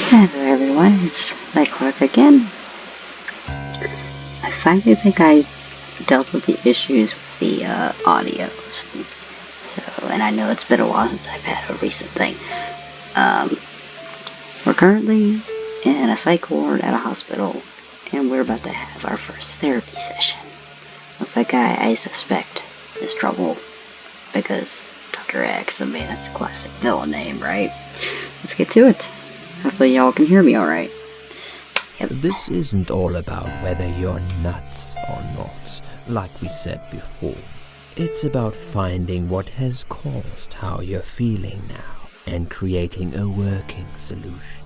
Hello everyone, it's Nightclerk again. I finally think I dealt with the issues with the audios. And I know it's been a while since I've had a recent thing. We're currently in a psych ward at a hospital, and we're about to have our first therapy session with a guy I suspect is trouble, because Dr. X, I mean, that's a classic villain name, right? Let's get to it. Hopefully y'all can hear me alright. Yep. This isn't all about whether you're nuts or not, like we said before. It's about finding what has caused how you're feeling now and creating a working solution.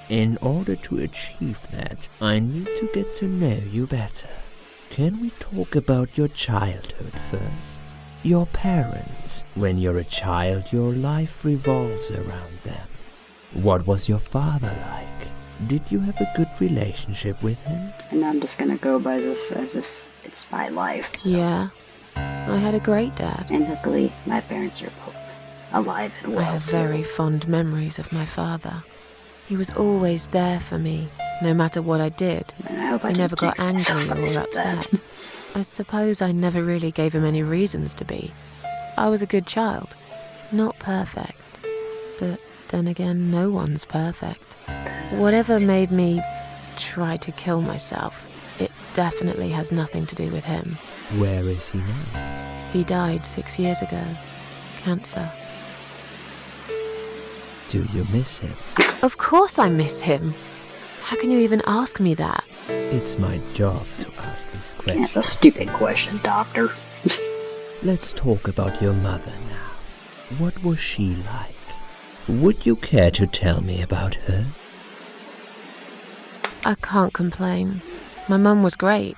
In order to achieve that, I need to get to know you better. Can we talk about your childhood first? Your parents. When you're a child, your life revolves around them. What was your father like? Did you have a good relationship with him? And I'm just gonna go by this as if it's my life. So. Yeah, I had a great dad. And luckily, my parents are both alive and well. I have very fond memories of my father. He was always there for me, no matter what I did. He never got angry or upset. I suppose I never really gave him any reasons to be. I was a good child. Not perfect, but then again, no one's perfect. Whatever made me try to kill myself, it definitely has nothing to do with him. Where is he now? He died 6 years ago. Cancer. Do you miss him? Of course I miss him. How can you even ask me that? It's my job to ask these questions. That's a stupid question, Doctor. Let's talk about your mother now. What was she like? Would you care to tell me about her? I can't complain. My mum was great.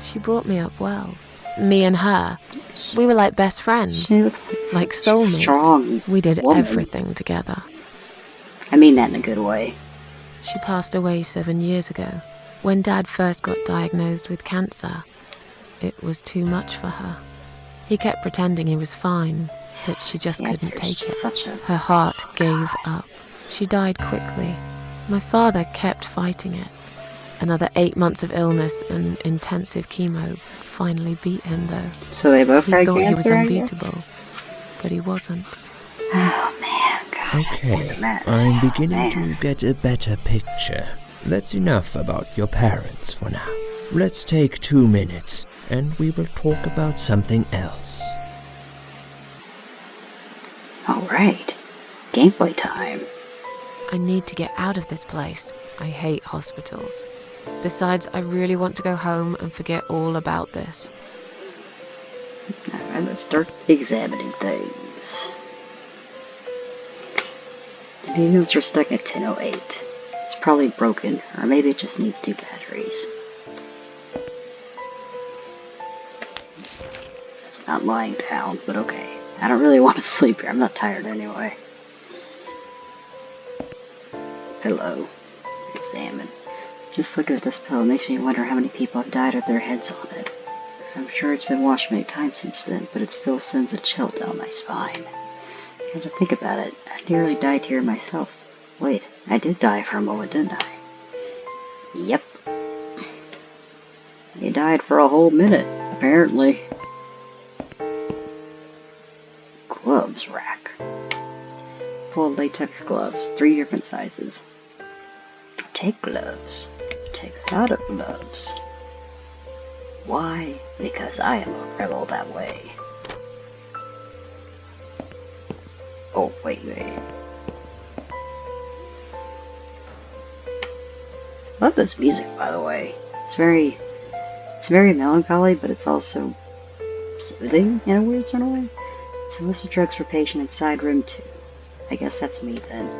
She brought me up well. Me and her, we were like best friends, She looks like soulmates. Strong we did woman. Everything together. I mean that in a good way. She passed away 7 years ago. When Dad first got diagnosed with cancer, it was too much for her. He kept pretending he was fine, but she just couldn't take it. Her heart gave up. She died quickly. My father kept fighting it. Another 8 months of illness and intensive chemo finally beat him, though. So they both had cancer, he was unbeatable, but he wasn't. Oh man, God. Okay, I'm beginning to get a better picture. That's enough about your parents for now. Let's take 2 minutes, and we will talk about something else. Alright, gameplay time. I need to get out of this place. I hate hospitals. Besides, I really want to go home and forget all about this. Alright, let's start examining things. The needles are stuck at 10:08. It's probably broken, or maybe it just needs 2 batteries. It's not lying down, but okay. I don't really want to sleep here. I'm not tired anyway. Pillow. Examine. Just looking at this pillow makes me wonder how many people have died with their heads on it. I'm sure it's been washed many times since then, but it still sends a chill down my spine. I had to think about it. I nearly died here myself. Wait, I did die for a moment, didn't I? Yep. You died for a whole minute, apparently. Gloves rack. Full of latex gloves, 3 different sizes. Take gloves. Take a lot of gloves. Why? Because I am a rebel that way. Oh, wait. Love this music, by the way. It's very melancholy, but it's also soothing in a weird sort of way. It's illicit drugs for patient inside room 2. I guess that's me then.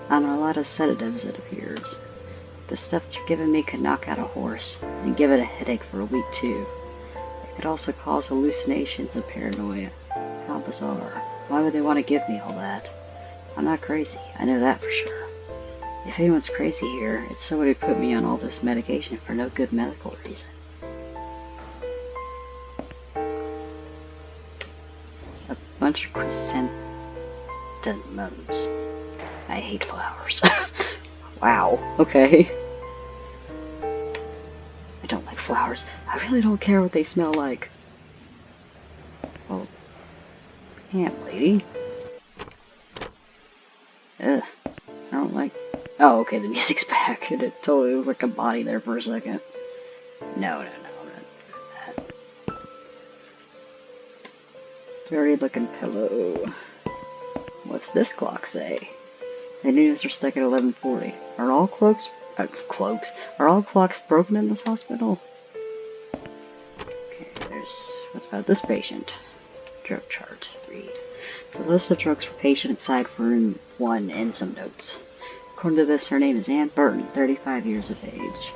I'm on a lot of sedatives, it appears. The stuff that you're giving me could knock out a horse, and give it a headache for a week too. It could also cause hallucinations and paranoia. How bizarre. Why would they want to give me all that? I'm not crazy, I know that for sure. If anyone's crazy here, it's someone who put me on all this medication for no good medical reason. A bunch of chrysanthemums. I hate flowers. Wow, okay. I don't like flowers. I really don't care what they smell like. Well, damn, lady. Ugh. I don't like... Oh, okay, the music's back. It totally looked like a body there for a second. No, I'm not doing that. Dirty looking pillow. What's this clock say? The news are stuck at 11:40. Are all Are all clocks broken in this hospital? Okay, what's about this patient? Drug chart. Read. The list of drugs for patient inside room 1 and some notes. According to this, her name is Ann Burton, 35 years of age.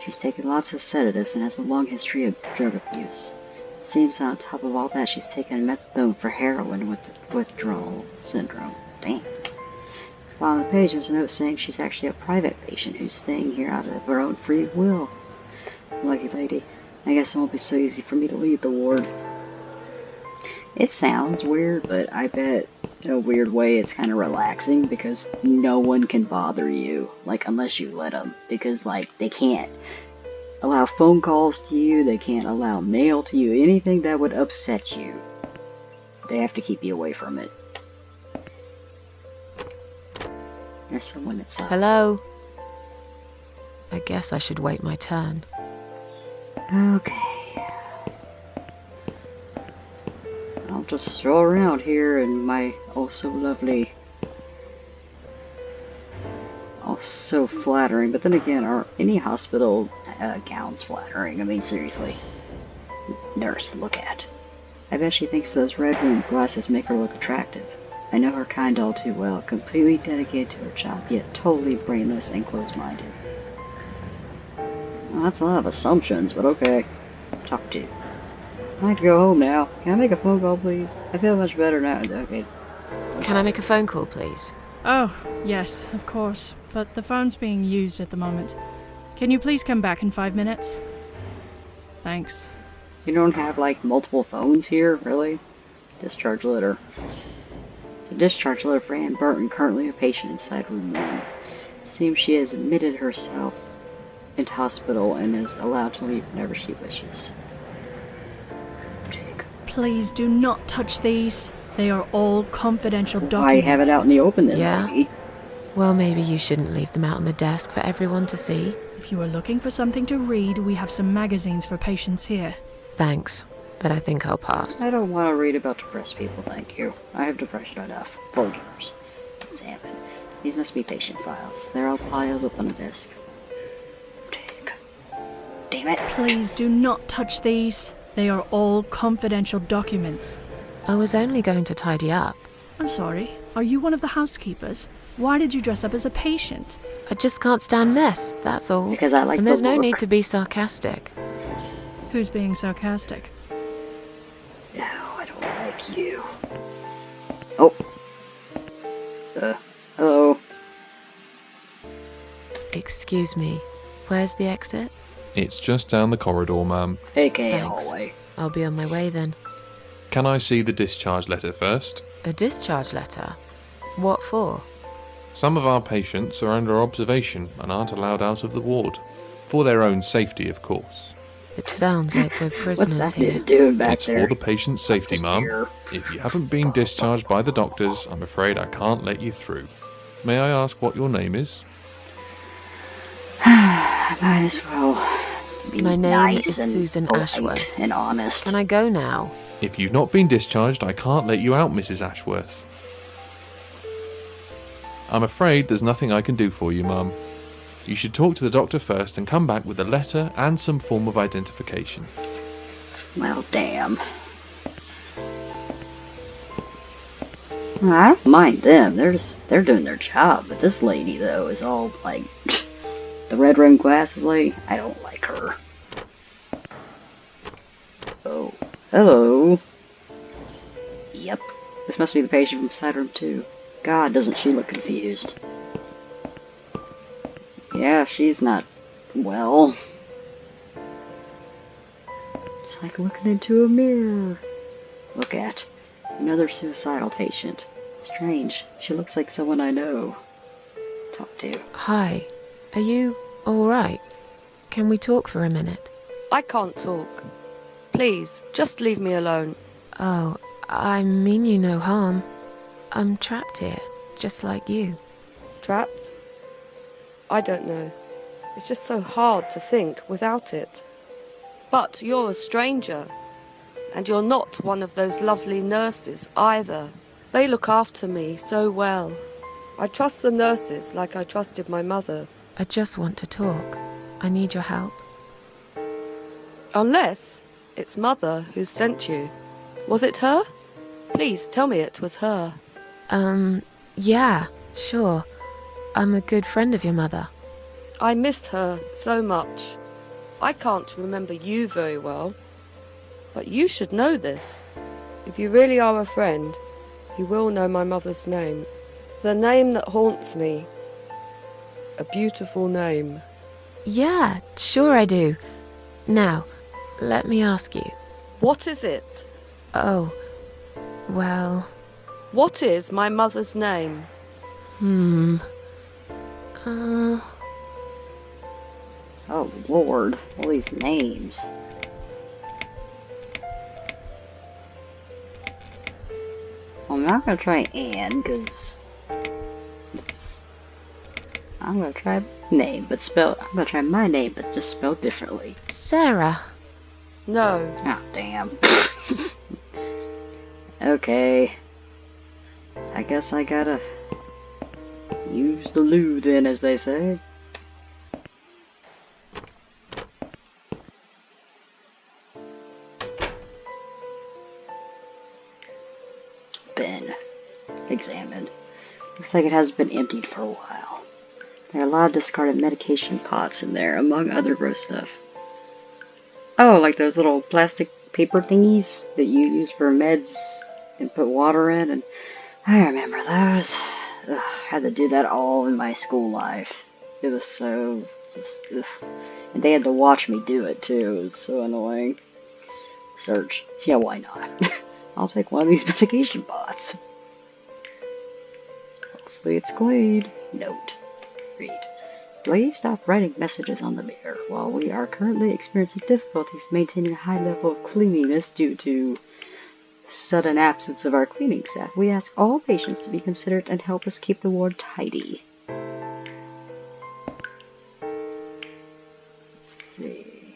She's taken lots of sedatives and has a long history of drug abuse. It seems on top of all that she's taken methadone for heroin with withdrawal syndrome. Damn. While on the page there's a note saying she's actually a private patient who's staying here out of her own free will. Lucky lady. I guess it won't be so easy for me to leave the ward. It sounds weird, but I bet in a weird way it's kind of relaxing because no one can bother you, like, unless you let them. Because, like, they can't allow phone calls to you, they can't allow mail to you, anything that would upset you. They have to keep you away from it. There's someone inside. Hello? I guess I should wait my turn. Okay. I'll just stroll around here in my also lovely, also flattering, but then again, are any hospital gowns flattering? I mean, seriously. Nurse, look at. I bet she thinks those red rimmed glasses make her look attractive. I know her kind all too well, completely dedicated to her job, yet totally brainless and close-minded. Well, that's a lot of assumptions, but okay. Talk to. I'd like to go home now. Can I make a phone call, please? I feel much better now. Okay. Can I make a phone call, please? Oh, yes, of course. But the phone's being used at the moment. Can you please come back in 5 minutes? Thanks. You don't have, like, multiple phones here, really? Discharge letter. It's a discharge letter for Ann Burton, currently a patient inside room 1. It seems she has admitted herself into hospital and is allowed to leave whenever she wishes. Please do not touch these. They are all confidential documents. Why have it out in the open then, Yeah? lady? Well, maybe you shouldn't leave them out on the desk for everyone to see. If you are looking for something to read, we have some magazines for patients here. Thanks, but I think I'll pass. I don't want to read about depressed people, thank you. I have depression enough. Folgers. Examine. These must be patient files. They're all piled up on a desk. Take. Damn it. Please do not touch these. They are all confidential documents. I was only going to tidy up. I'm sorry. Are you one of the housekeepers? Why did you dress up as a patient? I just can't stand mess, that's all. Because I like And there's the no look. need to be sarcastic. Who's being sarcastic? No, I don't like you. Oh. Hello. Excuse me, where's the exit? It's just down the corridor, ma'am. AKA Thanks. hallway. I'll be on my way then. Can I see the discharge letter first? A discharge letter? What for? Some of our patients are under observation and aren't allowed out of the ward. For their own safety, of course. It sounds like we're What's prisoners that here. dude doing back It's there? for the patient's safety, ma'am. If you haven't been discharged by the doctors, I'm afraid I can't let you through. May I ask what your name is? I might as well be My name nice is and Susan polite Ashworth. and honest. Can I go now? If you've not been discharged, I can't let you out, Mrs. Ashworth. I'm afraid there's nothing I can do for you, ma'am. You should talk to the doctor first and come back with a letter and some form of identification. Well, damn. Well, I don't mind them. They're doing their job. But this lady though is all like the red rimmed glasses lady. I don't like her. Oh, hello. Yep, this must be the patient from side room 2. God, doesn't she look confused? Yeah, she's not well. It's like looking into a mirror. Look at another suicidal patient. Strange. She looks like someone I know. Talk to. Hi. Are you alright? Can we talk for a minute? I can't talk. Please, just leave me alone. Oh, I mean you no harm. I'm trapped here, just like you. Trapped? I don't know. It's just so hard to think without it. But you're a stranger. And you're not one of those lovely nurses either. They look after me so well. I trust the nurses like I trusted my mother. I just want to talk. I need your help. Unless it's Mother who sent you. Was it her? Please tell me it was her. Yeah, sure. I'm a good friend of your mother. I missed her so much. I can't remember you very well. But you should know this. If you really are a friend, you will know my mother's name. The name that haunts me. A beautiful name. Yeah, sure I do. Now, let me ask you. What is it? Oh, well... What is my mother's name? Oh, Lord. All these names. Well, I'm not gonna try Anne, because... I'm gonna try name, but spell... I'm gonna try my name, but just spelled differently. Sarah. No. Oh, damn. Okay. I guess I gotta... use the loo then, as they say. Bin. Examined. Looks like it has been emptied for a while. There are a lot of discarded medication pots in there, among other gross stuff. Oh, like those little plastic paper thingies that you use for meds and put water in, and I remember those. Ugh, I had to do that all in my school life. It was so... ugh. And they had to watch me do it too. It was so annoying. Search. Yeah, why not? I'll take one of these medication pots. Hopefully it's clean. Note. Read. Please stop writing messages on the mirror. While we are currently experiencing difficulties maintaining a high level of cleanliness due to sudden absence of our cleaning staff, we ask all patients to be considerate and help us keep the ward tidy. Let's see.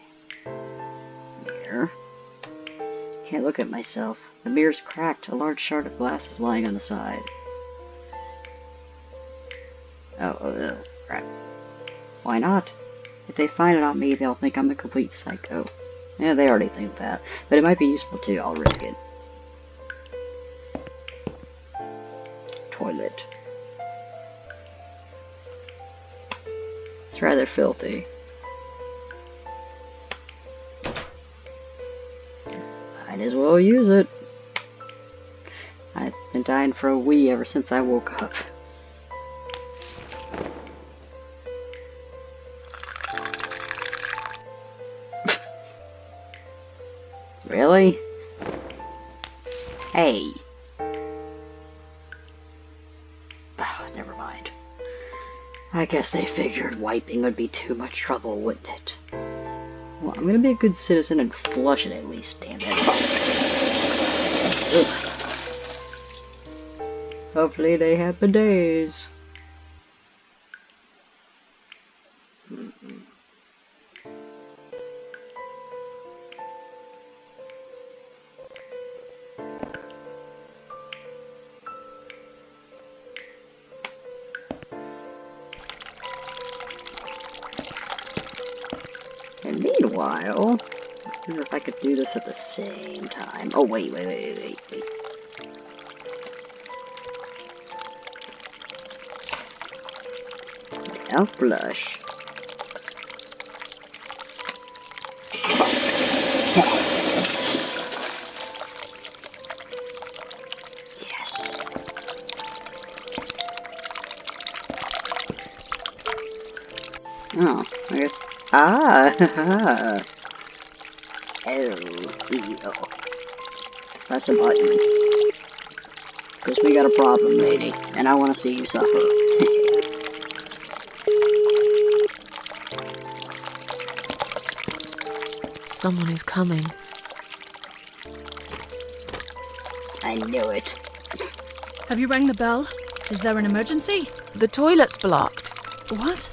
Mirror. Can't look at myself. The mirror's cracked. A large shard of glass is lying on the side. Oh, crap. Why not? If they find it on me, they'll think I'm a complete psycho. Yeah, they already think that. But it might be useful too. I'll risk it. Toilet. It's rather filthy. Might as well use it. I've been dying for a wee ever since I woke up. Really? Hey. Oh, never mind. I guess they figured wiping would be too much trouble, wouldn't it? Well, I'm gonna be a good citizen and flush it at least, damn it. Ugh. Hopefully they have bidets. And meanwhile, I wonder if I could do this at the same time. Oh, wait. Now flush. Yes. Oh, I guess. Ah! Oh, ew. Press a button. Because we got a problem, lady, and I want to see you suffer. Someone is coming. I knew it. Have you rang the bell? Is there an emergency? The toilet's blocked. What?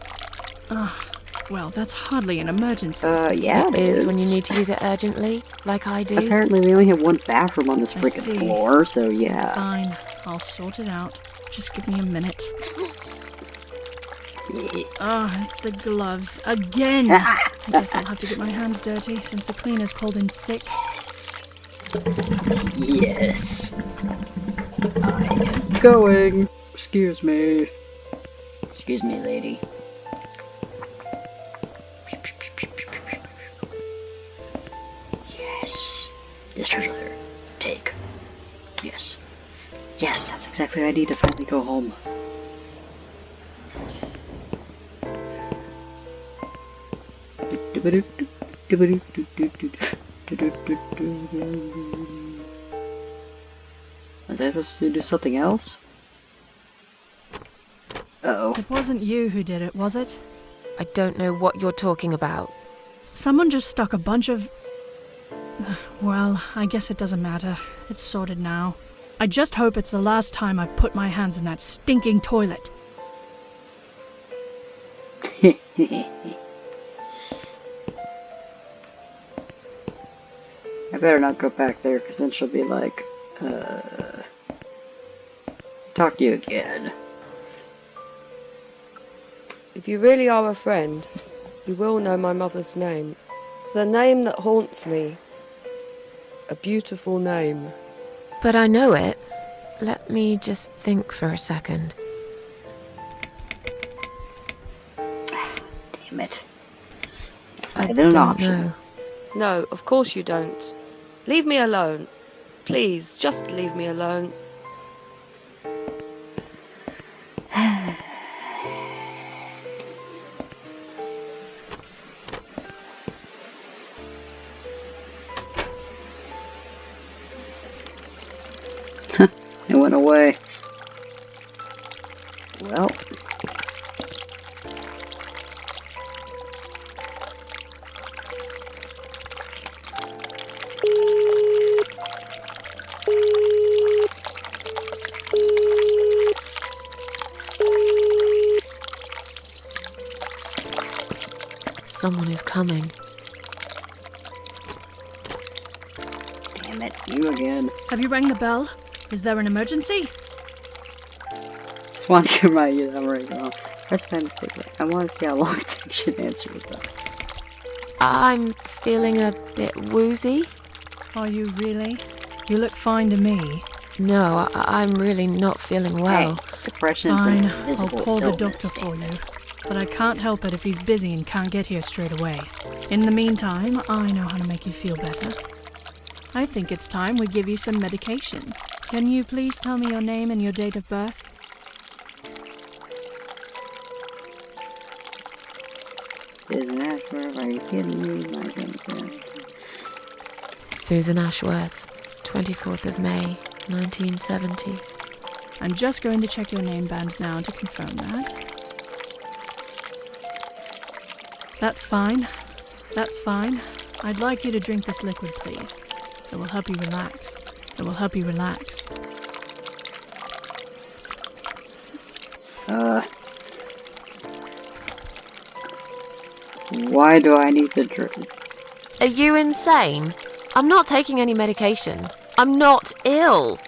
Well, that's hardly an emergency. Yeah, It is when you need to use it urgently, like I do. Apparently we only have one bathroom on this I freaking see. floor, so yeah. Fine, I'll sort it out. Just give me a minute. It's the gloves. Again! I guess I'll have to get my hands dirty since the cleaner's called in sick. Yes. I am going. Excuse me. Excuse me, lady. Yes. Discharge letter. Take. Yes. Yes, that's exactly what I need to finally go home. Was I supposed to do something else? Uh-oh. It wasn't you who did it, was it? I don't know what you're talking about. Someone just stuck a bunch of... Well, I guess it doesn't matter. It's sorted now. I just hope it's the last time I've put my hands in that stinking toilet. I better not go back there, because then she'll be like, talk to you again. If you really are a friend, you will know my mother's name. The name that haunts me. A beautiful name. But I know it. Let me just think for a second. Damn it. It's I not even an don't option. know. No, of course you don't. Leave me alone. Please, just leave me alone. It went away. Well. Someone is coming. Damn it, you again. Have you rang the bell? Is there an emergency? Just want to remind you that I'm ready to go. Press time to save it. I want to see how long it takes you to answer this stuff. I'm feeling a bit woozy. Are you really? You look fine to me. No, I'm really not feeling well. Hey, depression is Fine, an I'll invisible call the illness, doctor for damn you. it. But I can't help it if he's busy and can't get here straight away. In the meantime, I know how to make you feel better. I think it's time we give you some medication. Can you please tell me your name and your date of birth? Susan Ashworth, are you kidding me? My goodness. Susan Ashworth, 24th of May, 1970. I'm just going to check your name band now to confirm that. That's fine. That's fine. I'd like you to drink this liquid, please. It will help you relax. It will help you relax. Why do I need to drink? Are you insane? I'm not taking any medication. I'm not ill.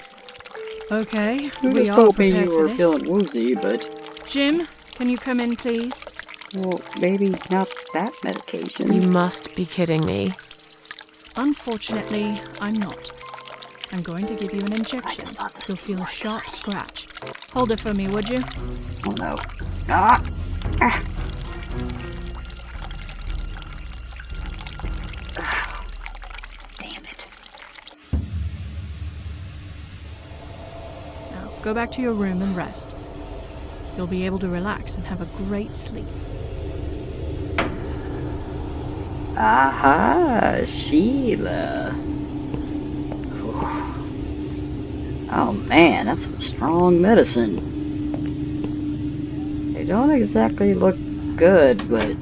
Okay, You we just are told me prepared you for were this. feeling woozy, but... Jim, can you come in, please? Well, maybe not that medication. You must be kidding me. Unfortunately, I'm not. I'm going to give you an I injection. just thought this You'll would feel a work. sharp scratch. Hold it for me, would you? Oh no. Ah! Ah! Ah. Damn it. Now, go back to your room and rest. You'll be able to relax and have a great sleep. Aha, Sheila. Oh man, that's some strong medicine. They don't exactly look good, but...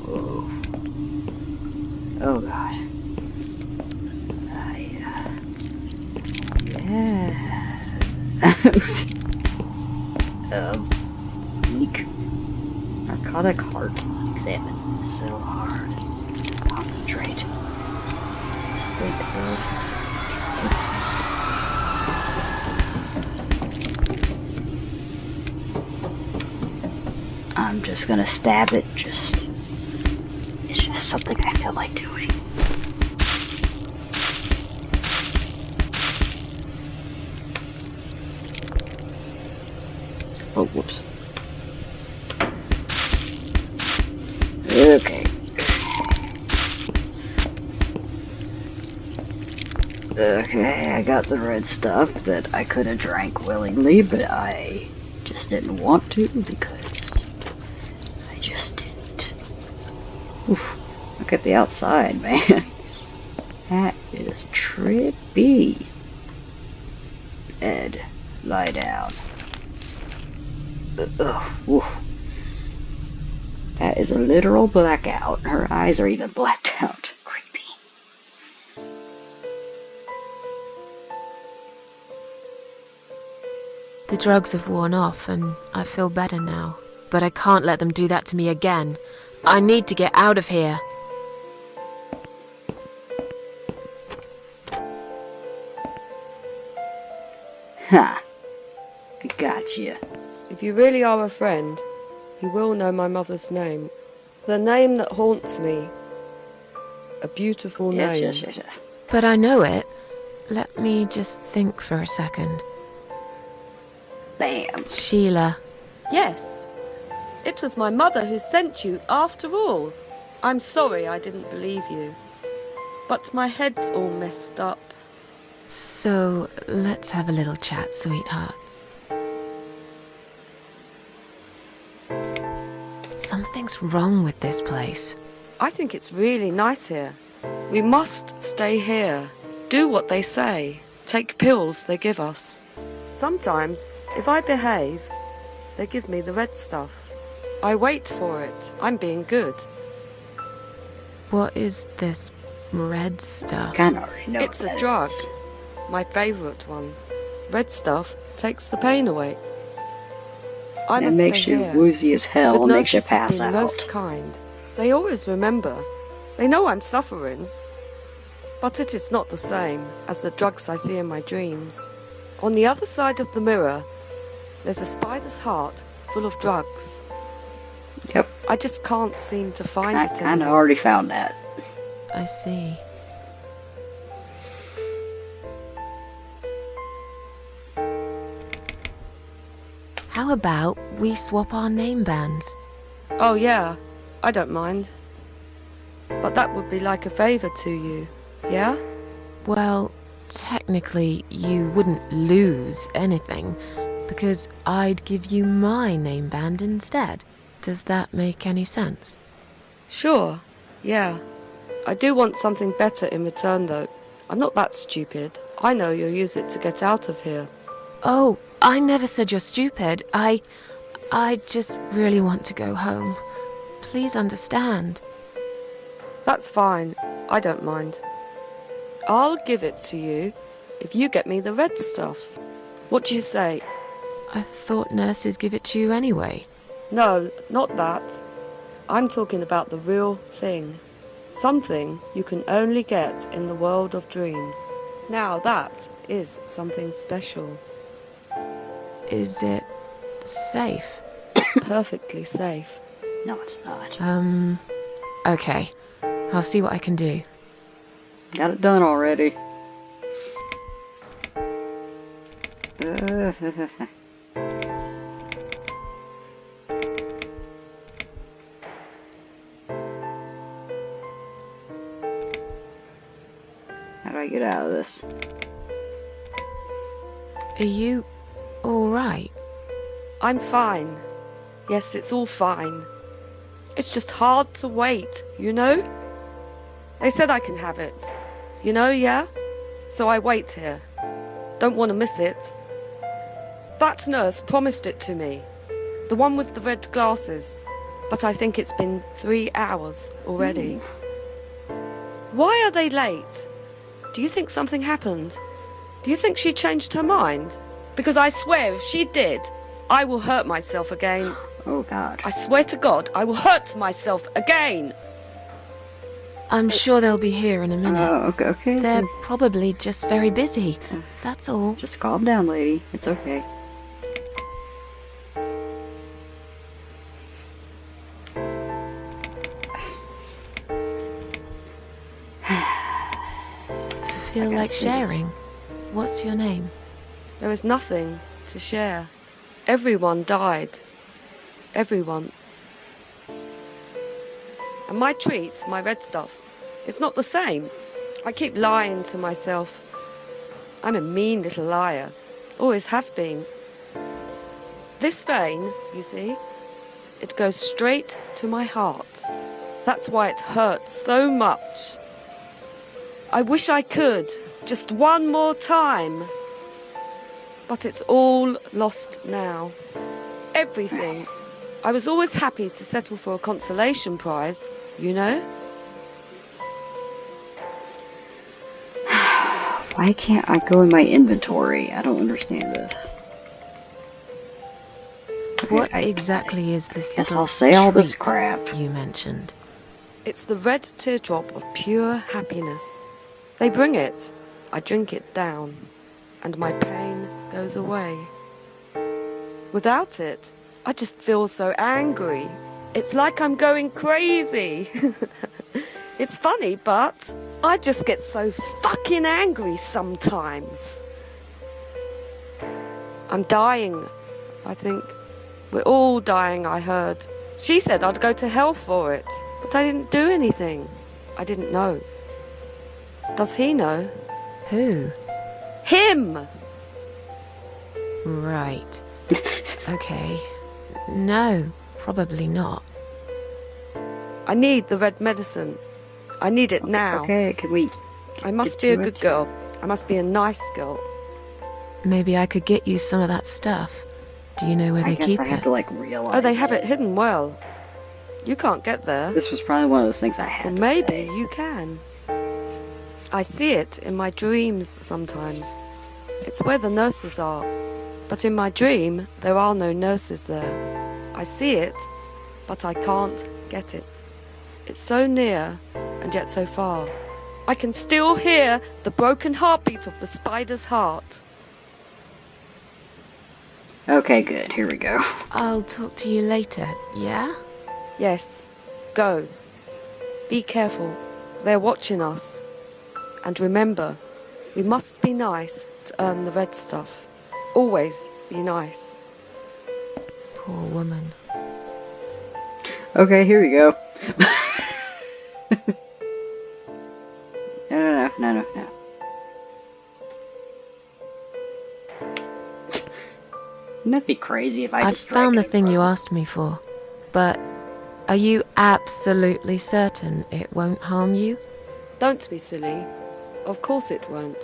Whoa. Oh god. Yeah. Weak. Narcotic heart. Examine. So hard. Concentrate. Is this thing good? I'm just gonna stab it. It's just something I feel like doing. Oh, whoops. Okay. Okay, I got the red stuff that I could have drank willingly, but I just didn't want to because I just didn't. Oof, look at the outside, man. That is trippy. Ed, lie down. Oof. That is a literal blackout. Her eyes are even blacked out. Creepy. The drugs have worn off and I feel better now. But I can't let them do that to me again. I need to get out of here. Ha! I got you. If you really are a friend, you will know my mother's name. The name that haunts me. A beautiful name. Yes. But I know it. Let me just think for a second. Bam. Sheila. Yes. It was my mother who sent you after all. I'm sorry I didn't believe you. But my head's all messed up. So, let's have a little chat, sweetheart. Something's wrong with this place. I think it's really nice here. We must stay here. Do what they say. Take pills they give us. Sometimes, if I behave, they give me the red stuff. I wait for it. I'm being good. What is this red stuff? Kinda already know It's what a that drug. is. My favourite one. Red stuff takes the pain away. I It must makes stay you here. woozy as hell The and makes you nurses have pass been out. most kind. They always remember. They know I'm suffering. But it is not the same as the drugs I see in my dreams. On the other side of the mirror, there's a spider's heart full of drugs. Yep, I just can't seem to find I it kinda anymore. already found that. I see. How about we swap our name bands? Oh yeah, I don't mind. But that would be like a favour to you, yeah? Well, technically, you wouldn't lose anything, because I'd give you my name band instead. Does that make any sense? Sure, yeah. I do want something better in return though. I'm not that stupid. I know you'll use it to get out of here. Oh, I never said you're stupid. I just really want to go home. Please understand. That's fine. I don't mind. I'll give it to you if you get me the red stuff. What do you say? I thought nurses give it to you anyway. No, not that. I'm talking about the real thing. Something you can only get in the world of dreams. Now that is something special. Is it safe? It's perfectly safe. No, it's not. Okay. I'll see what I can do. Got it done already. How do I get out of this? Are you alright? I'm fine. Yes, it's all fine. It's just hard to wait, you know? They said I can have it. You know, yeah? so I wait here. Don't want to miss it. That nurse promised it to me. The one with the red glasses. But I think it's been 3 hours already. Why are they late? Do you think something happened? Do you think she changed her mind? Because I swear if she did, I will hurt myself again. Oh, God. I swear to God, I will hurt myself again. I'm sure they'll be here in a minute. Oh, okay. They're probably just very busy. That's all. Just calm down, lady. It's okay. Feel like guess sharing? What's your name? There is nothing to share. Everyone died. Everyone. And my treat, my red stuff, it's not the same. I keep lying to myself. I'm a mean little liar. Always have been. This vein, you see, it goes straight to my heart. That's why it hurts so much. I wish I could, just one more time. But it's all lost now. Everything. I was always happy to settle for a consolation prize, you know? Why can't I go in my inventory? I don't understand this. Okay, What exactly is this guess little I'll say all this treat crap. you mentioned? It's the red teardrop of pure happiness. They bring it, I drink it down, and my pain goes away. Without it, I just feel so angry. It's like I'm going crazy. It's funny, but I just get so fucking angry sometimes. I'm dying, I think. We're all dying, I heard. She said I'd go to hell for it, but I didn't do anything. I didn't know. Does he know? Who? Him! Right. Okay. No, probably not. I need the red medicine. I need it now. Okay, can we... I must get be a to good it? girl. I must be a nice girl. Maybe I could get you some of that stuff. Do you know where I they guess keep I have it? to, like, realize Oh, they have it hidden well. You can't get there. This was probably one of those things I had Or to maybe say. you can. I see it in my dreams sometimes. It's where the nurses are. But in my dream, there are no nurses there. I see it, but I can't get it. It's so near, and yet so far. I can still hear the broken heartbeat of the spider's heart. Okay, good. Here we go. I'll talk to you later, yeah? Yes, go. Be careful. They're watching us. And remember, we must be nice to earn the red stuff. Always be nice. Poor woman. Okay, here we go. No. Wouldn't that be crazy if I I've just found the dragged it thing you from- asked me for, but are you absolutely certain it won't harm you? Don't be silly. Of course it won't.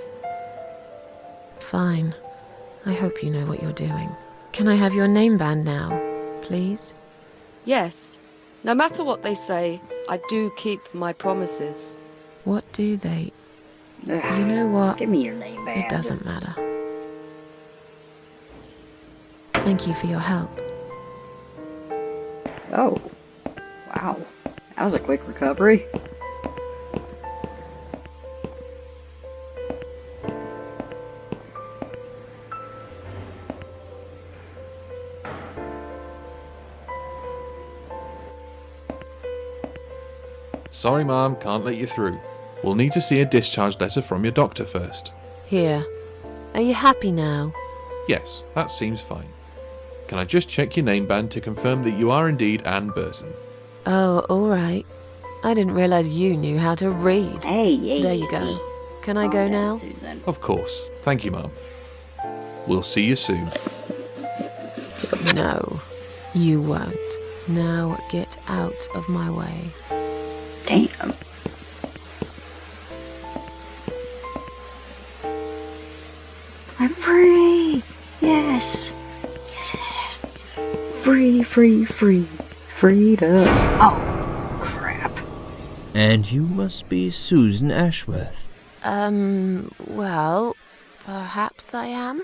Fine. I hope you know what you're doing. Can I have your name band now, please? Yes, no matter what they say, I do keep my promises. What do they... Ugh, You know what? Give me your name, band. It doesn't matter. Thank you for your help. Oh. Wow. That was a quick recovery. Sorry, Mom, can't let you through. We'll need to see a discharge letter from your doctor first. Here. Are you happy now? Yes, that seems fine. Can I just check your name band to confirm that you are indeed Anne Burton? Oh, all right. I didn't realize you knew how to read. Hey. There you go. Can I Calm go down, now? Susan. Of course. Thank you, Mom. We'll see you soon. No, you won't. Now get out of my way. Damn. I'm free! Yes! Yes, yes, yes. Free, free, free. Freedom. Oh, crap. And you must be Susan Ashworth. Well, perhaps I am.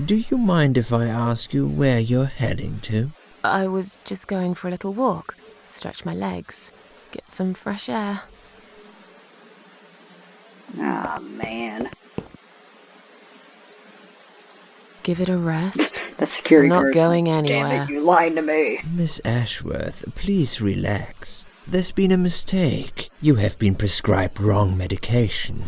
Do you mind if I ask you where you're heading to? I was just going for a little walk, stretch my legs, get some fresh air. Ah, man. Give it a rest. The security I'm not guard's going like, anywhere. Damn it, you lied to me. Miss Ashworth, please relax. There's been a mistake. You have been prescribed wrong medication.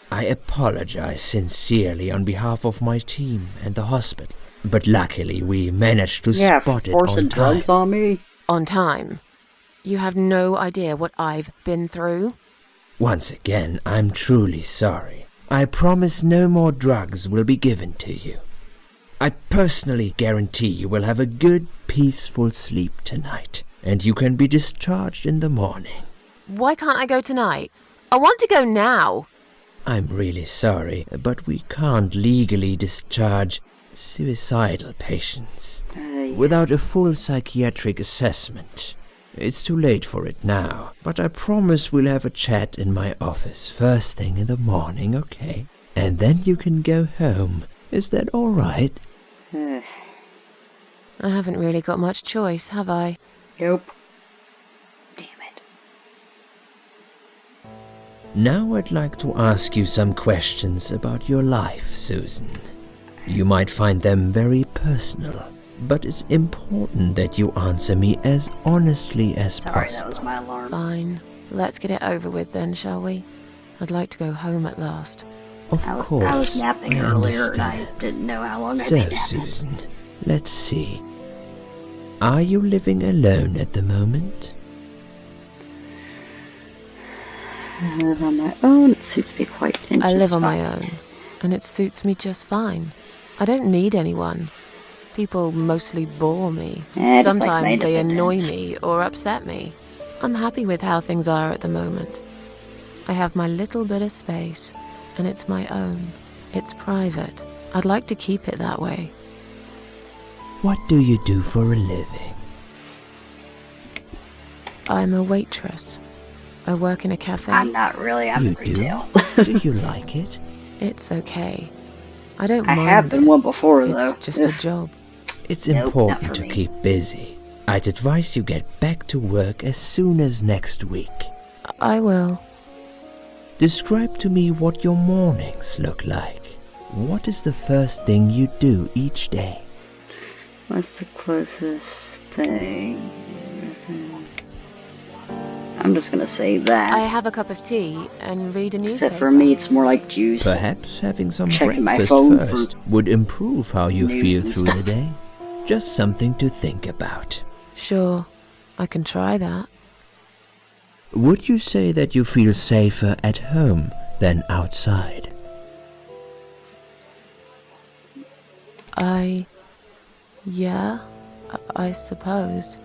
I apologize sincerely on behalf of my team and the hospital, but luckily we managed to spot it forcing on time. drugs on me? On time. You have no idea what I've been through. Once again, I'm truly sorry. I promise no more drugs will be given to you. I personally guarantee you will have a good, peaceful sleep tonight, and you can be discharged in the morning. Why can't I go tonight? I want to go now. I'm really sorry, but we can't legally discharge suicidal patients without a full psychiatric assessment. It's too late for it now, but I promise we'll have a chat in my office first thing in the morning, okay? And then you can go home. Is that all right? I haven't really got much choice, have I? Nope. Damn it. Now I'd like to ask you some questions about your life, Susan. You might find them very personal, but it's important that you answer me as honestly as Sorry, possible. that was my alarm. Fine. Let's get it over with then, shall we? I'd like to go home at last. Of course, I was napping I earlier and I understand. didn't know how long I'd So, be napping. Susan, let's see. Are you living alone at the moment? I live on my own. It suits me quite I live on my fine. own, and it suits me just fine. I don't need anyone. People mostly bore me. Yeah, just like Sometimes my they annoy independence. me or upset me. I'm happy with how things are at the moment. I have my little bit of space, and it's my own. It's private. I'd like to keep it that way. What do you do for a living? I'm a waitress. I work in a cafe. I'm not really. I'm You in retail. do? Do you like it? It's okay. I don't I mind have been it. one before, though. It's just a Ugh. job. It's Nope, not important for to me. keep busy. I'd advise you get back to work as soon as next week. I will. Describe to me what your mornings look like. What is the first thing you do each day? What's the closest thing? I'm just gonna say that. I have a cup of tea and read a newspaper. Except for me, it's more like juice. Perhaps having some Checking my breakfast phone for first would improve how you news feel and through stuff. the day. Just something to think about. Sure, I can try that. Would you say that you feel safer at home than outside? Yeah, I suppose.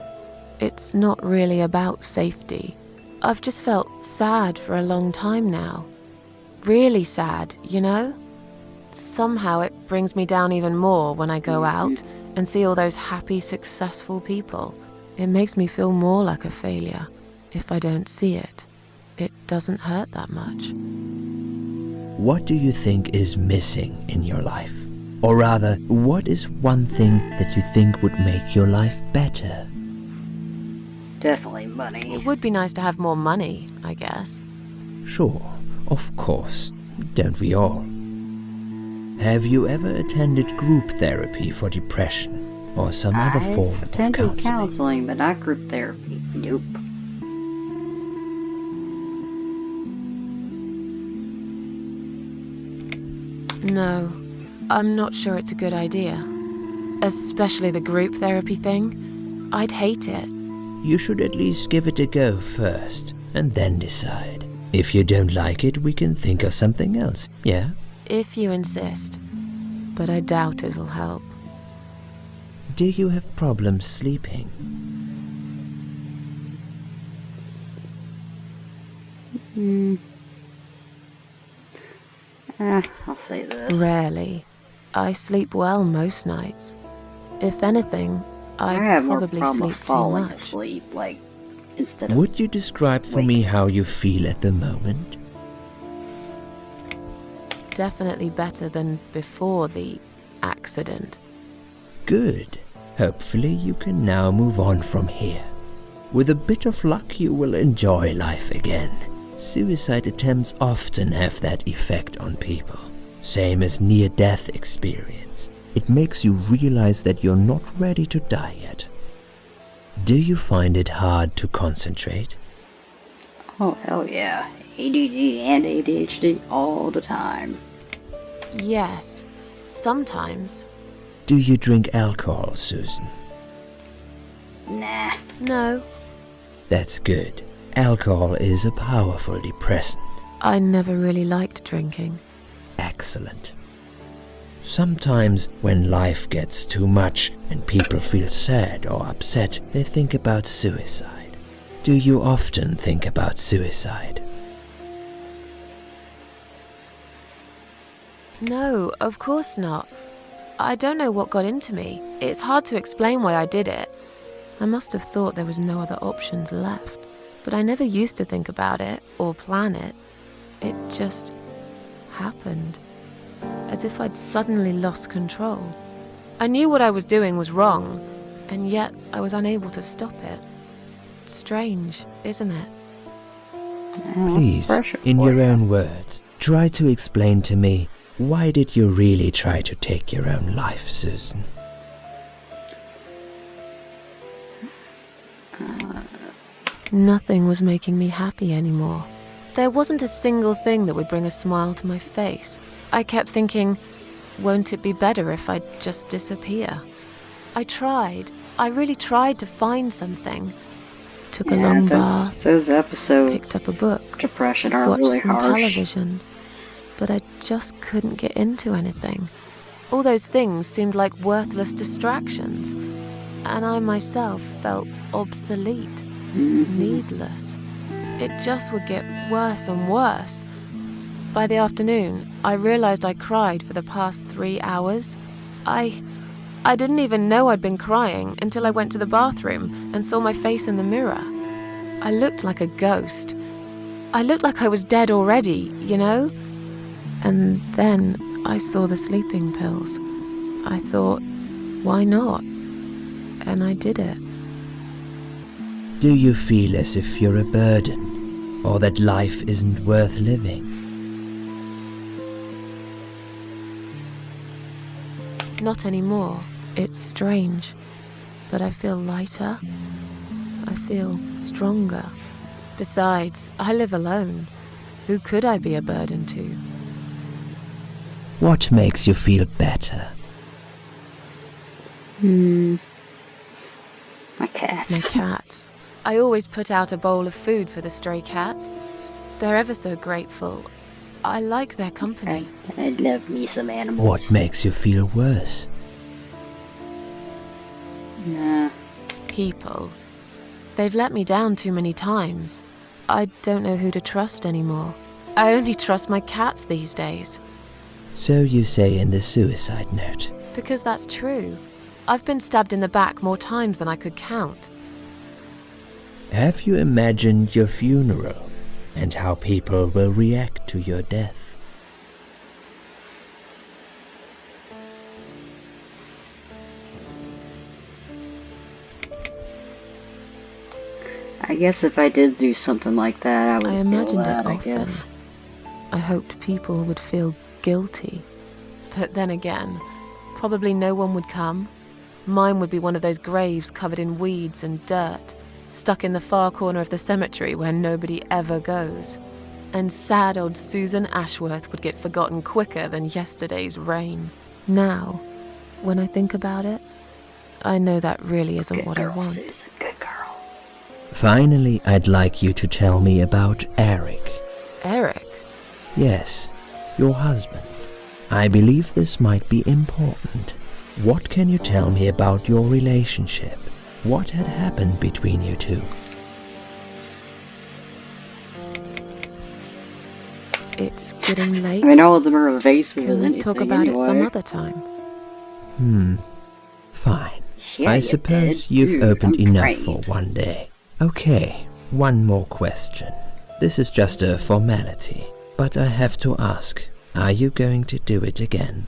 It's not really about safety. I've just felt sad for a long time now. Really sad, you know? Somehow it brings me down even more when I go out and see all those happy, successful people. It makes me feel more like a failure. If I don't see it, it doesn't hurt that much. What do you think is missing in your life? Or rather, what is one thing that you think would make your life better? Definitely money. It would be nice to have more money, I guess. Sure, of course. Don't we all? Have you ever attended group therapy for depression or some other form of attended counseling? counseling, but not group therapy. Nope. No, I'm not sure it's a good idea. Especially the group therapy thing. I'd hate it. You should at least give it a go first, and then decide. If you don't like it, we can think of something else, yeah? If you insist. But I doubt it'll help. Do you have problems sleeping? I'll say this. Rarely. I sleep well most nights. If anything, I have more probably problem sleep too falling much. asleep, like, instead of... Would you describe for me how you feel at the moment? Definitely better than before the accident. Good. Hopefully you can now move on from here. With a bit of luck you will enjoy life again. Suicide attempts often have that effect on people. Same as near-death experience. It makes you realize that you're not ready to die yet. Do you find it hard to concentrate? Oh, hell yeah. ADD and ADHD all the time. Yes, sometimes. Do you drink alcohol, Susan? Nah. No, That's good. Alcohol is a powerful depressant. I never really liked drinking. Excellent. Sometimes when life gets too much and people feel sad or upset, they think about suicide. Do you often think about suicide? No, of course not. I don't know what got into me. It's hard to explain why I did it. I must have thought there was no other options left. But I never used to think about it or plan it. It just happened. As if I'd suddenly lost control. I knew what I was doing was wrong, and yet I was unable to stop it. Strange, isn't it? Please, in your own words, try to explain to me, why did you really try to take your own life, Susan? Nothing was making me happy anymore. There wasn't a single thing that would bring a smile to my face. I kept thinking, won't it be better if I just disappear? I tried. I really tried to find something. Took a long bath, Those episodes, picked up a book, depression are watched really some harsh. television, but I just couldn't get into anything. All those things seemed like worthless distractions, and I myself felt obsolete, needless. It just would get worse and worse. By the afternoon, I realized I cried for the past 3 hours. I didn't even know I'd been crying until I went to the bathroom and saw my face in the mirror. I looked like a ghost. I looked like I was dead already, you know? And then I saw the sleeping pills. I thought, why not? And I did it. Do you feel as if you're a burden, or that life isn't worth living? Not anymore. It's strange. But I feel lighter. I feel stronger. Besides, I live alone. Who could I be a burden to? What makes you feel better? My My cats. cats. I always put out a bowl of food for the stray cats. They're ever so grateful. I like their company. I love me some animals. What makes you feel worse? Nah. People. They've let me down too many times. I don't know who to trust anymore. I only trust my cats these days. So you say in the suicide note. Because that's true. I've been stabbed in the back more times than I could count. Have you imagined your funeral and how people will react to your death? I guess if I did do something like that, I would I feel imagined that, it I often. guess. I hoped people would feel guilty. But then again, probably no one would come. Mine would be one of those graves covered in weeds and dirt, stuck in the far corner of the cemetery where nobody ever goes. And sad old Susan Ashworth would get forgotten quicker than yesterday's rain. Now, when I think about it, I know that really isn't Good what girl, I want. Susan. Good girl. Finally, I'd like you to tell me about Eric. Eric? Yes, your husband. I believe this might be important. What can you tell me about your relationship? What had happened between you two? It's It's getting late. I mean, all of them are evasive as Can we anything talk about it some anyway. other time? Fine. Yeah, I you suppose did. you've Dude, opened I'm enough trained. for one day. Okay, one more question. This is just a formality, but I have to ask, are you going to do it again?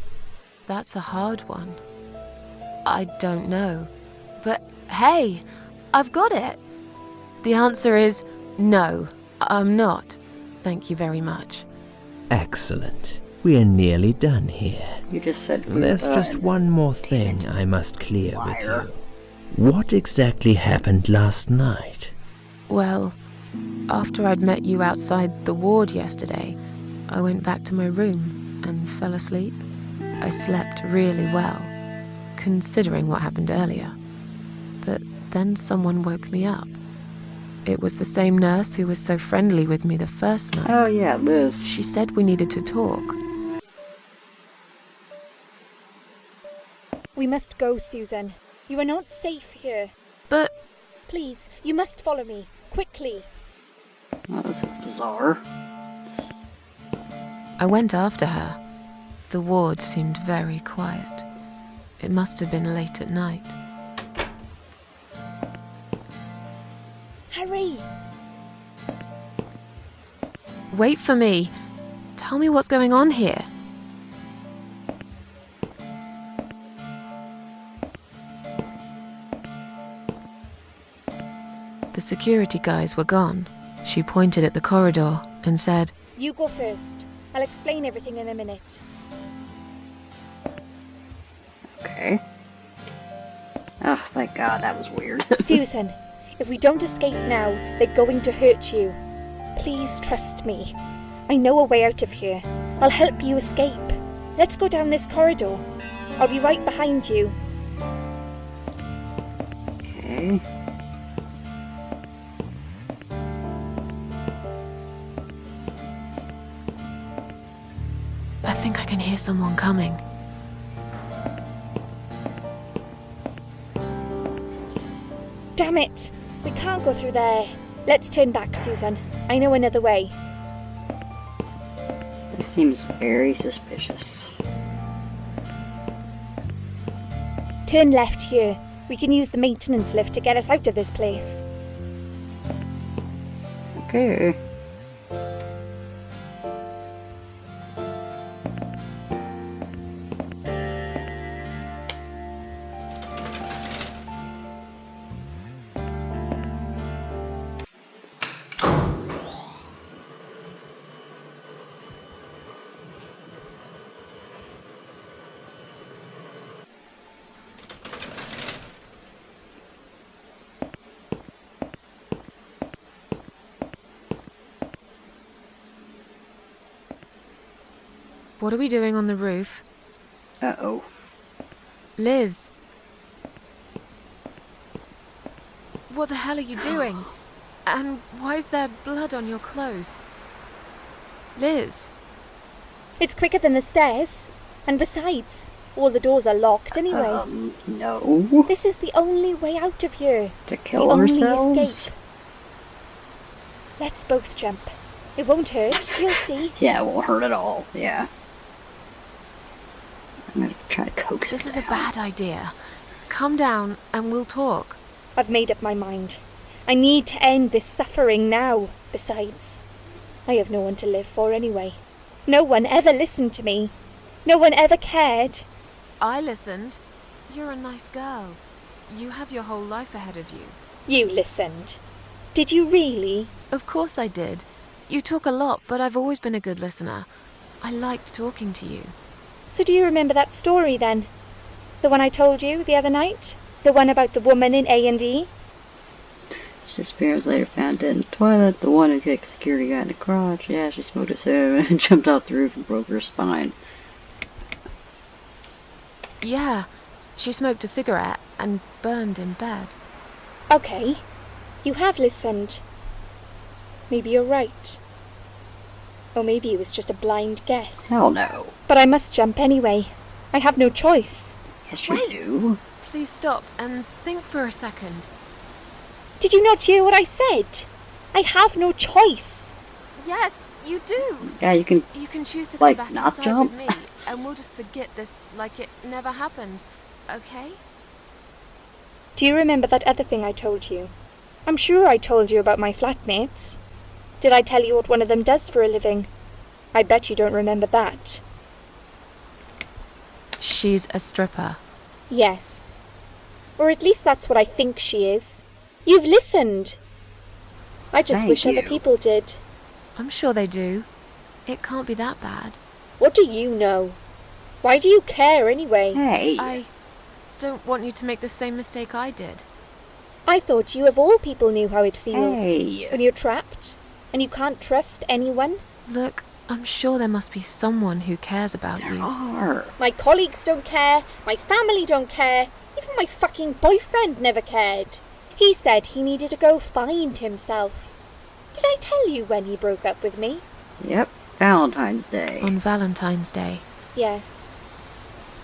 That's a hard one. I don't know. But hey, I've got it. The answer is no, I'm not. Thank you very much. Excellent. We're nearly done here. You just said we were There's just done. one more thing I must clear with Liar. you. What exactly happened last night? Well, after I'd met you outside the ward yesterday, I went back to my room and fell asleep. I slept really well, considering what happened earlier. But then someone woke me up. It was the same nurse who was so friendly with me the first night. Oh yeah, Liz. She said we needed to talk. We must go, Susan. You are not safe here. But Please, you must follow me. Quickly. That was bizarre. I went after her. The ward seemed very quiet. It must have been late at night. Hurry! Wait for me. Tell me what's going on here. The security guys were gone. She pointed at the corridor and said, You go first. I'll explain everything in a minute. Okay. Oh, thank God, that was weird. Susan, if we don't escape now, they're going to hurt you. Please trust me. I know a way out of here. I'll help you escape. Let's go down this corridor. I'll be right behind you. Okay. I think I can hear someone coming. Damn it! We can't go through there. Let's turn back, Susan. I know another way. This seems very suspicious. Turn left here. We can use the maintenance lift to get us out of this place. Okay. What are we doing on the roof? Uh-oh. Liz! What the hell are you doing? And why is there blood on your clothes? Liz! It's quicker than the stairs. And besides, all the doors are locked anyway. No. This is the only way out of here. To kill the only ourselves? escape. Let's both jump. It won't hurt, you'll see. Yeah, it won't hurt at all. Yeah. I'm gonna try to coax This her is a down. bad idea. Come down and we'll talk. I've made up my mind. I need to end this suffering now. Besides, I have no one to live for anyway. No one ever listened to me. No one ever cared. I listened. You're a nice girl. You have your whole life ahead of you. You listened. Did you really? Of course I did. You talk a lot, but I've always been a good listener. I liked talking to you. So do you remember that story then? The one I told you the other night? The one about the woman in A&E? She disappears, later found dead in the toilet. The one who kicked security guy in the crotch. Yeah, she smoked a cigarette and jumped off the roof and broke her spine. Yeah, she smoked a cigarette and burned in bed. Okay, you have listened. Maybe you're right. Or maybe it was just a blind guess. Hell no. But I must jump anyway. I have no choice. Yes, you Wait. do. Please stop and think for a second. Did you not hear what I said? I have no choice. Yes, You do. Yeah, you can. You can choose to Like, come back not inside jump? with me, and we'll just forget this like it never happened. Okay? Do you remember that other thing I told you? I'm sure I told you about my flatmates. Did I tell you what one of them does for a living? I bet you don't remember that. She's a stripper. Yes. Or at least that's what I think she is. You've listened. I just Thank wish you. other people did. I'm sure they do. It can't be that bad. What do you know? Why do you care anyway? Hey. I don't want you to make the same mistake I did. I thought you of all people knew how it feels. Hey. When you're trapped and you can't trust anyone. Look, I'm sure there must be someone who cares about There you. are. My colleagues don't care, my family don't care, even my fucking boyfriend never cared. He said he needed to go find himself. Did I tell you when he broke up with me? Yep. Valentine's Day. On Valentine's Day. Yes.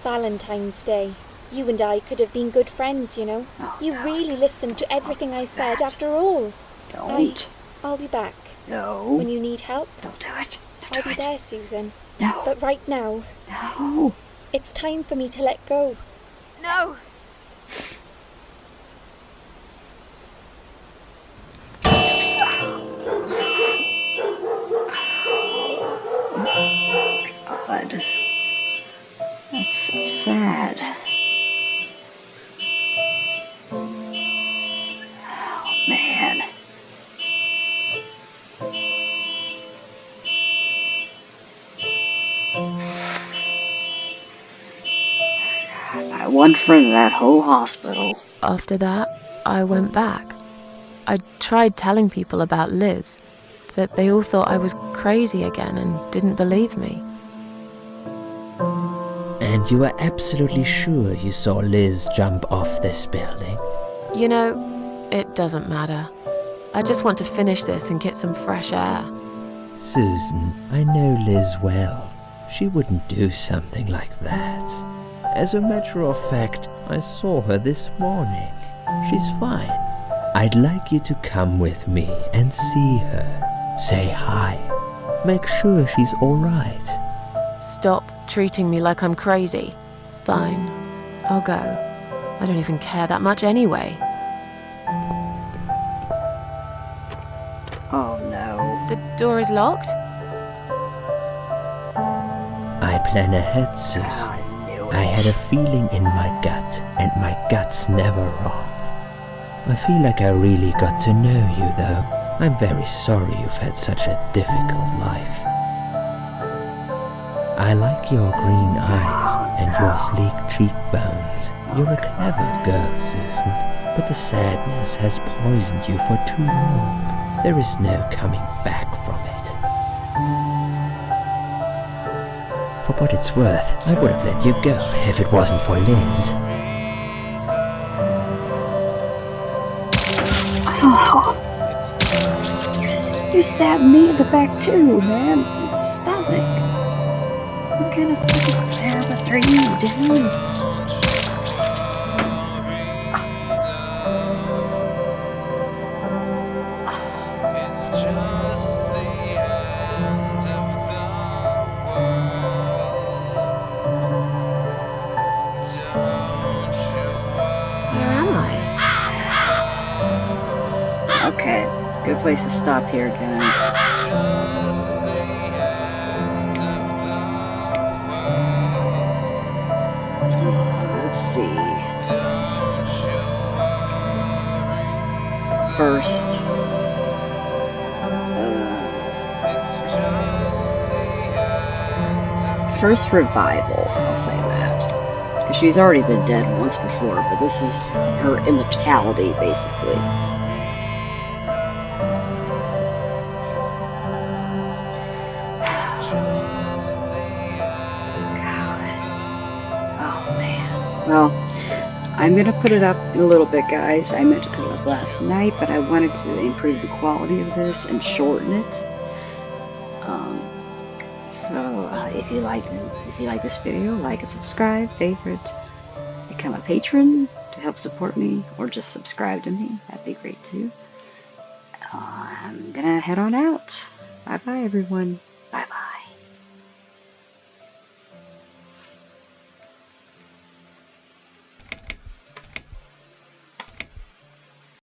Valentine's Day. You and I could have been good friends, you know. Oh, You no. really listened to everything I said after all. Don't. I'll be back. No. When you need help, Don't do it. I'll Don't do be it. there, Susan. No. But right now, No. it's time for me to let go. No! God. That's so sad. Oh, man. My one friend in that whole hospital. After that, I went back. I tried telling people about Liz, but they all thought I was crazy again and didn't believe me. And you were absolutely sure you saw Liz jump off this building? You know, it doesn't matter. I just want to finish this and get some fresh air. Susan, I know Liz well. She wouldn't do something like that. As a matter of fact, I saw her this morning. She's fine. I'd like you to come with me and see her. Say hi. Make sure she's all right. Stop treating me like I'm crazy. Fine, I'll go. I don't even care that much anyway. Oh, no. The door is locked? I plan ahead, Susan. I knew it. I had a feeling in my gut, and my gut's never wrong. I feel like I really got to know you, though. I'm very sorry you've had such a difficult life. I like your green eyes and your sleek cheekbones. You're a clever girl, Susan, but the sadness has poisoned you for too long. There is no coming back from it. For what it's worth, I would have let you go if it wasn't for Liz. Oh. You stabbed me in the back too, man. In the stomach. What kind of fucking therapist are you, dude? Where am I? Okay, good place to stop here, guys. Let's see. First revival, I'll say that. Because she's already been dead once before, but this is her immortality, basically. Oh man. Well, I'm gonna put it up in a little bit, guys. I meant to put it up last night, but I wanted to improve the quality of this and shorten it. If you like this video, like and subscribe, favorite, become a patron to help support me, or just subscribe to me. That'd be great too. I'm gonna head on out. Bye-bye, everyone.